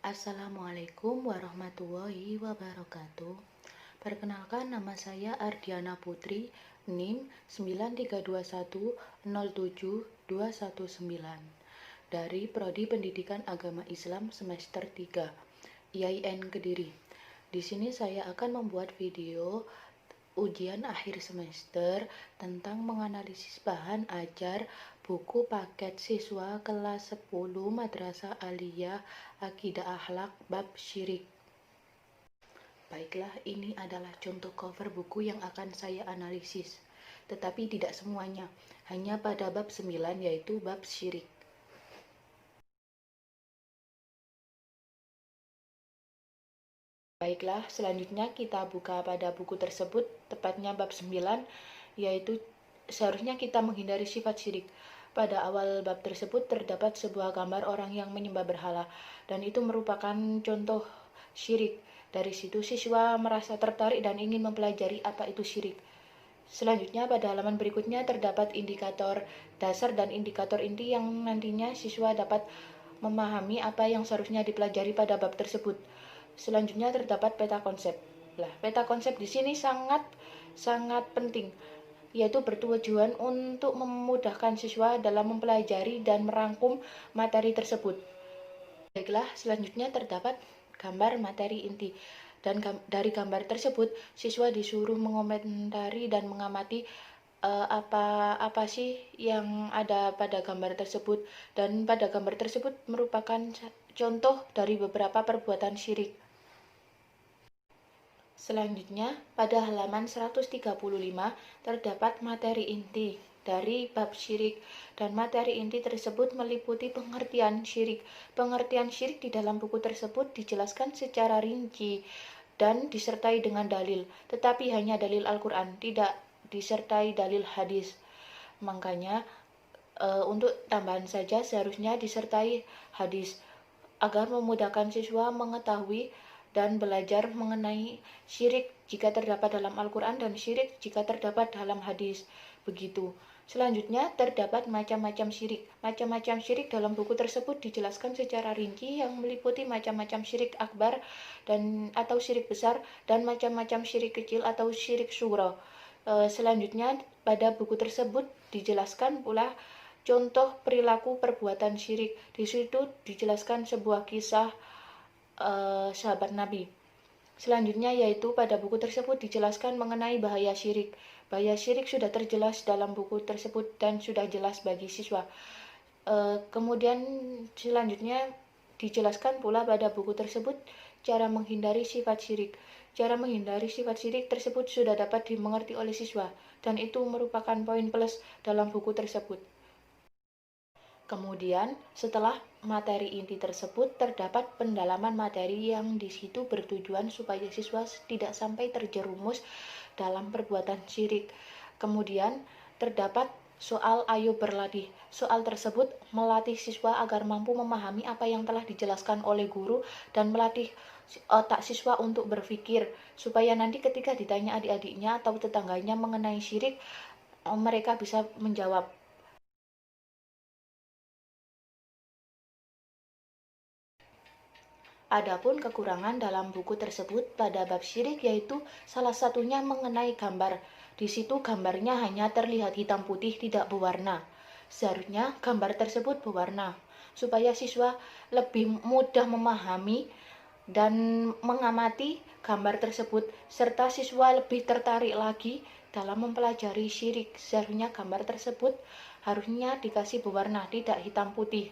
Assalamualaikum warahmatullahi wabarakatuh. Perkenalkan, nama saya Ardiana Putri, NIM 932107219 dari Prodi Pendidikan Agama Islam semester 3 IAIN Kediri. Di sini saya akan membuat video ujian akhir semester tentang menganalisis bahan ajar buku paket siswa kelas 10 Madrasah Aliyah Aqidah Akhlak bab syirik. Baiklah, ini adalah contoh cover buku yang akan saya analisis, tetapi tidak semuanya, hanya pada bab 9 yaitu bab syirik. Baiklah, selanjutnya kita buka pada buku tersebut, tepatnya bab 9, yaitu seharusnya kita menghindari sifat syirik. Pada awal bab tersebut terdapat sebuah gambar orang yang menyembah berhala, dan itu merupakan contoh syirik. Dari situ siswa merasa tertarik dan ingin mempelajari apa itu syirik. Selanjutnya pada halaman berikutnya terdapat indikator dasar dan indikator inti yang nantinya siswa dapat memahami apa yang seharusnya dipelajari pada bab tersebut. Selanjutnya terdapat peta konsep. Peta konsep di sini sangat penting, yaitu bertujuan untuk memudahkan siswa dalam mempelajari dan merangkum materi tersebut. Baiklah, selanjutnya terdapat gambar materi inti. Dan dari gambar tersebut, siswa disuruh mengomentari dan mengamati apa sih yang ada pada gambar tersebut. Dan pada gambar tersebut merupakan contoh dari beberapa perbuatan syirik. Selanjutnya, pada halaman 135 terdapat materi inti dari bab syirik, dan materi inti tersebut meliputi pengertian syirik. Pengertian syirik di dalam buku tersebut dijelaskan secara rinci dan disertai dengan dalil, tetapi hanya dalil Al-Quran, tidak disertai dalil hadis. Makanya untuk tambahan saja seharusnya disertai hadis agar memudahkan siswa mengetahui dan belajar mengenai syirik jika terdapat dalam Al-Quran dan syirik jika terdapat dalam hadis. Begitu. Selanjutnya terdapat macam-macam syirik. Macam-macam syirik dalam buku tersebut dijelaskan secara rinci yang meliputi macam-macam syirik akbar atau syirik besar dan macam-macam syirik kecil atau syirik sughra. Selanjutnya pada buku tersebut dijelaskan pula contoh perilaku perbuatan syirik. Di situ dijelaskan sebuah kisah sahabat Nabi. Selanjutnya yaitu pada buku tersebut dijelaskan mengenai bahaya syirik. Bahaya syirik sudah terjelas dalam buku tersebut dan sudah jelas bagi siswa. Kemudian selanjutnya dijelaskan pula pada buku tersebut cara menghindari sifat syirik. Cara menghindari sifat syirik tersebut sudah dapat dimengerti oleh siswa, dan itu merupakan poin plus dalam buku tersebut. Kemudian, setelah materi inti tersebut, terdapat pendalaman materi yang di situ bertujuan supaya siswa tidak sampai terjerumus dalam perbuatan syirik. Kemudian, terdapat soal ayo berlatih. Soal tersebut melatih siswa agar mampu memahami apa yang telah dijelaskan oleh guru dan melatih otak siswa untuk berpikir, supaya nanti ketika ditanya adik-adiknya atau tetangganya mengenai syirik, mereka bisa menjawab. Adapun kekurangan dalam buku tersebut pada bab syirik yaitu salah satunya mengenai gambar. Di situ gambarnya hanya terlihat hitam putih, tidak berwarna. Seharusnya gambar tersebut berwarna supaya siswa lebih mudah memahami dan mengamati gambar tersebut, serta siswa lebih tertarik lagi dalam mempelajari syirik. Seharusnya gambar tersebut harusnya dikasih berwarna, tidak hitam putih.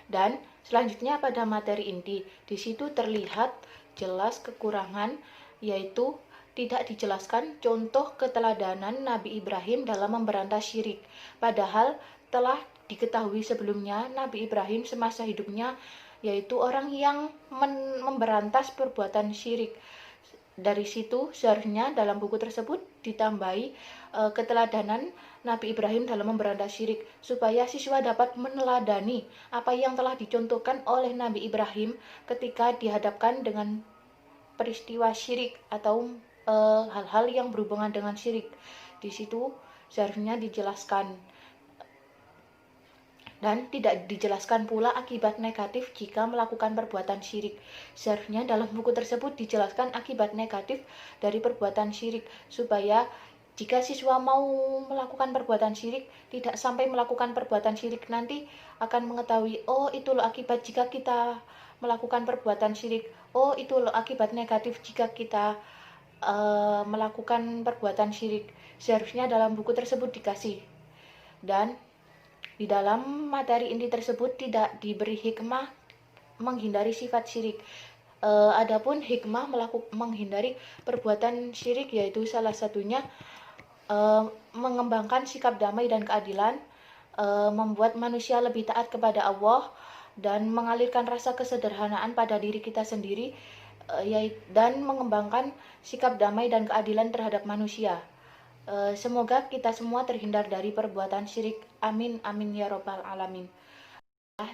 Dan selanjutnya pada materi inti, di situ terlihat jelas kekurangan, yaitu tidak dijelaskan contoh keteladanan Nabi Ibrahim dalam memberantas syirik. Padahal telah diketahui sebelumnya Nabi Ibrahim semasa hidupnya yaitu orang yang memberantas perbuatan syirik. Dari situ seharusnya dalam buku tersebut ditambahi keteladanan Nabi Ibrahim dalam memberantas syirik, supaya siswa dapat meneladani apa yang telah dicontohkan oleh Nabi Ibrahim ketika dihadapkan dengan peristiwa syirik atau hal-hal yang berhubungan dengan syirik. Di situ seharusnya dijelaskan. Dan tidak dijelaskan pula akibat negatif jika melakukan perbuatan syirik. Seharusnya dalam buku tersebut dijelaskan akibat negatif dari perbuatan syirik, supaya jika siswa mau melakukan perbuatan syirik, tidak sampai melakukan perbuatan syirik, nanti akan mengetahui, oh itu loh akibat jika kita melakukan perbuatan syirik, oh itu loh akibat negatif jika kita melakukan perbuatan syirik. Seharusnya dalam buku tersebut dikasih. Dan di dalam materi inti tersebut tidak diberi hikmah menghindari sifat syirik. Adapun hikmah menghindari perbuatan syirik, yaitu salah satunya mengembangkan sikap damai dan keadilan, membuat manusia lebih taat kepada Allah, dan mengalirkan rasa kesederhanaan pada diri kita sendiri, dan mengembangkan sikap damai dan keadilan terhadap manusia. Semoga kita semua terhindar dari perbuatan syirik. Amin, amin ya robbal alamin.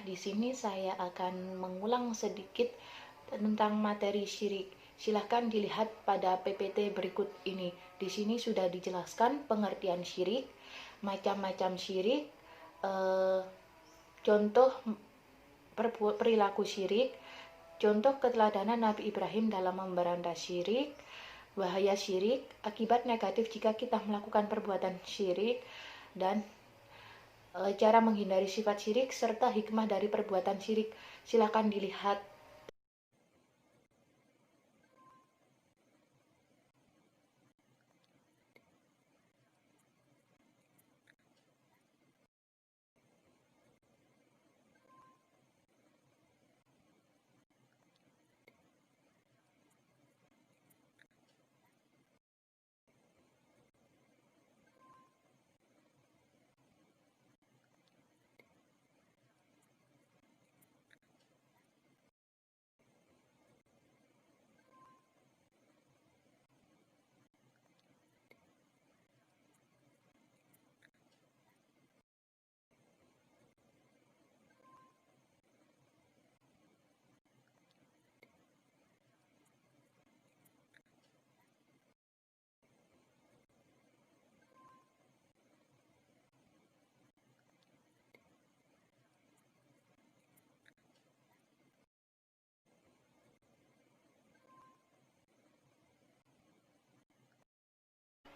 Di sini saya akan mengulang sedikit tentang materi syirik. Silahkan dilihat pada PPT berikut ini. Di sini sudah dijelaskan pengertian syirik, macam-macam syirik, contoh perilaku syirik, contoh keteladanan Nabi Ibrahim dalam memberantas syirik, bahaya syirik, akibat negatif jika kita melakukan perbuatan syirik, dan cara menghindari sifat syirik, serta hikmah dari perbuatan syirik. Silakan dilihat.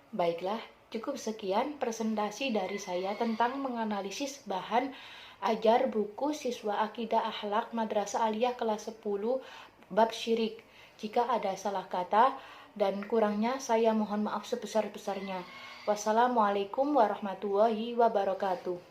Baiklah, cukup sekian presentasi dari saya tentang menganalisis bahan ajar buku siswa Akidah Akhlak Madrasah Aliyah kelas 10 bab syirik. Jika ada salah kata dan kurangnya, saya mohon maaf sebesar-besarnya. Wassalamualaikum warahmatullahi wabarakatuh.